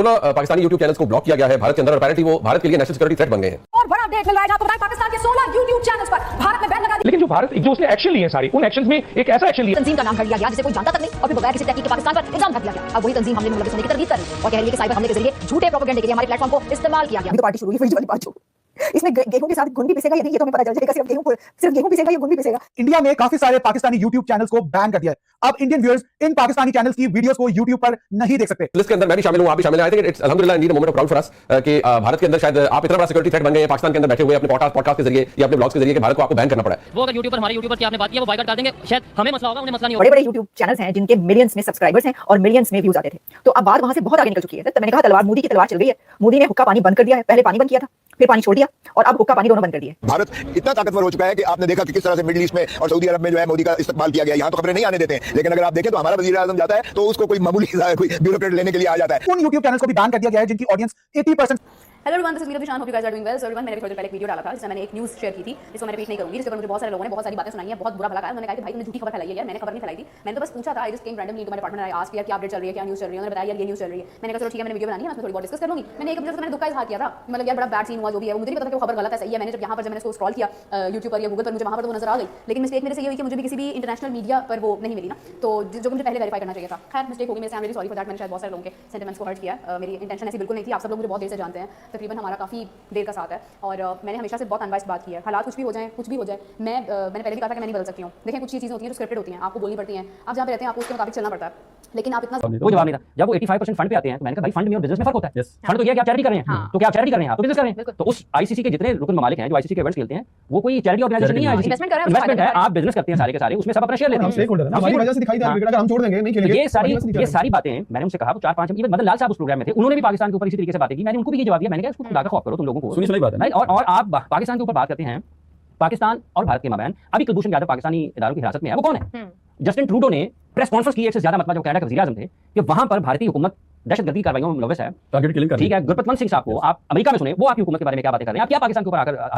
16 Pakistani YouTube channels को block किया गया है भारत के अंदर और अपेरेंटली वो भारत के लिए नेशनल सिक्योरिटी थ्रेट बन गए हैं। और बड़ा अपडेट मिल रहा है जहां पर पाकिस्तान के 16 यूट्यूब चैनल्स पर भारत ने बैन लगा दिया। लेकिन जो भारत जो उसने एक्शन लिए सारी उन एक्शंस में एक ऐसा एक्शन लिया तंजीम का नाम कर लिया गया जिसे कोई जानता तक नहीं और फिर बगैर किसी तहकीक के पाकिस्तान पर इल्जाम लग दिया गया। अब वही तंजीम हमले में मुलविस होने की तरदीद कर रही है और कह रही है कि साइबर हमले के जरिए झूठे प्रोपेगेंडे के लिए हमारे प्लेटफॉर्म को इस्तेमाल किया गया। तो पार्टी शुरू हुई फिर वाली बात जो इसमें गेहूं के साथ गुण भी पिसेगा या नहीं ये तो हमें पता चल जाएगा। सिर्फ गेहूं पिसेगा या गुण भी पिसेगा। इंडिया में काफी सारे पाकिस्तानी यूट्यूब चैनल्स को बैन कर दिया है। अब Indian viewers in Pakistani channels की वीडियोस को यूट्यूब पर नहीं देख सकते। लिस्ट के अंदर मैं भी शामिल हूं, आप भी शामिल हैं। आई थिंक इट्स अल्हम्दुलिल्लाह indeed a moment of proud for us कि भारत के अंदर शायद आप इतना बड़ा सिक्योरिटी थ्रेट बन गए हैं पाकिस्तान के अंदर बैठे हुए अपने पॉडकास्ट के जरिए या अपने ब्लॉग्स के जरिए कि भारत को आपको बैन करना पड़ा है। वो अगर यूट्यूब पर हमारे यूट्यूबर की आपने बात किया वो बाइकआउट कर देंगे, शायद हमें मसला होगा, उन्हें मसला नहीं होगा। बड़े-बड़े यूट्यूब चैनल्स हैं जिनके मिलियंस में सब्सक्राइबर्स हैं और मिलियंस में व्यूज आते थे। तो अब बात वहां से बहुत आगे निकल चुकी है। तो मैंने कहा तलवार मोदी की तलवार चल गई है। मोदी ने हुक्का पानी बंद कर दिया है। पहले पानी बंद किया था, फिर पानी छोड़ दिया और अब हुक्का पानी दोनों बंद कर दिए। भारत इतना ताकतवर हो चुका है कि आपने देखा कि किस तरह से मिडिल ईस्ट में और सऊदी अरब में जो है मोदी का इस्तेमाल किया गया। यहाँ तो खबरें नहीं आने देते हैं, लेकिन अगर आप देखें तो हमारा वजीर आजम जाता है तो उसको कोई मामूली कोई ब्यूरोक्रेट लेने के लिए आ जाता है। उन यूट्यूब चैनल्स को भी बैन कर दिया गया है जिनकी audience 80%। Hello everyone, this is Meera Vishan, hope you guys are doing well. So everyone, मैंने थोड़ी देर पहले एक वीडियो डाला था जिसमें मैंने एक न्यूज़ शेयर की थी जिसको मैं रिपीट नहीं करूंगी, जिसके ऊपर मुझे बहुत सारे लोगों ने बहुत सारी बातें सुनाई हैं, बहुत बुरा भला कहा। उन्होंने कहा कि भाई तुमने झूठी खबर फैलाई है। यार मैंने खबर नहीं फैलाई थी, मैंने तो बस पूछा था। I just came randomly to my department, I asked यार क्या अपडेट चल रही है, क्या न्यूज़ चल रही है। उन्होंने बताया यार ये न्यूज़ चल रही है। मैंने कहा चलो ठीक है, मैंने वीडियो बनानी है, मैं थोड़ी बहुत डिस्कस कर लूंगी। मैंने एक अपने से मैंने दुख का इज़हार किया था, मतलब यार बड़ा बैड सीन हुआ जो भी है। मुझे नहीं पता था कि वो खबर गलत है सही है। मैंने जब यहाँ पर जब मैंने उसको स्क्रॉल किया यूट्यूब पर या गूगल पर, मुझे वहाँ पर तो नजर आ गई, लेकिन मिस्टेक मेरे से ये हुई कि मुझे भी किसी भी इंटरनेशनल मीडिया पर वो नहीं मिली ना, तो जो मुझे पहले वेरीफाई करना चाहिए था। खैर मिस्टेक हो गई मेरे से, I am really sorry for that. मैंने शायद बहुत सारे लोगों के सेंटिमेंट्स को हर्ट किया। मेरी इंटेंशन ऐसी बिल्कुल नहीं थी। आप सब लोग मुझे बहुत देर से जानते हैं, तकरीबन हमारा काफ़ी देर का साथ है और मैंने हमेशा से बहुत अनवाइज बात की है। हालात कुछ भी हो जाए, कुछ भी हो जाए, मैंने पहले भी कहा था कि मैं नहीं बदल सकती हूँ। देखें कुछ चीज़ें होती हैं जो स्क्रिप्टेड होती हैं, आपको बोलनी पड़ती हैं, आप जहाँ पे रहते हैं आपको उसके मुताबिक चलना पड़ता है, लेकिन आप इतना वो जवाब नहीं था। जब वो 85% फंड पे आते हैं तो मैंने कहा भाई फंड में और बिजनेस में फर्क होता है। फंड तो ये है कि आप चैरिटी कर रहे हैं, तो क्या आप चैरिटी कर रहे हैं, आप तो बिजनेस कर रहे हैं। तो उस आईसीसी के जितने रुकन ममालिक हैं जो आईसीसी के इवेंट्स खेलते हैं वो कोई चैरिटी ऑर्गेनाइजेशन नहीं है, इन्वेस्टमेंट है। आप बिजनेस करते हैं सारे के सारे, उसमें सब अपना शेयर लेते हैं। हमारी वजह से दिखाई दे रहा है, अगर हम छोड़ देंगे नहीं खेलेंगे। ये सारी बातें मैंने उनसे कहा। 4-5 इवन मदन लाल साहब उस प्रोग्राम में थे, उन्होंने भी पाकिस्तान के ऊपर इसी तरीके से बातें की। मैंने उनको भी ये जवाब दिया, मैंने कहा इसको खुदा का खौफ करो तुम लोगों को, सुनी बात है। और आप पाकिस्तान के ऊपर बात करते हैं, पाकिस्तान और भारत के माबैन अभी कुलभूषण यादव पाकिस्तानी इदारों की हिरासत में है। वो कौन है? जस्टिन ट्रूडो ने प्रेस कॉन्फ्रेंस की एक से ज्यादा मतलब जो कनाडा के वज़ीर-ए-आज़म थे कि वहां पर भारतीय हुकूमत दहशतगर्दी कार्रवाइयों में मुलविस है, टारगेट किलिंग कर रही है। ठीक है, गुरप्रीत सिंह साहब को आप अमेरिका में सुने, वो आपकी हुकूमत के बारे में क्या बातें कर रहे हैं। आप क्या पाकिस्तान के ऊपर आकर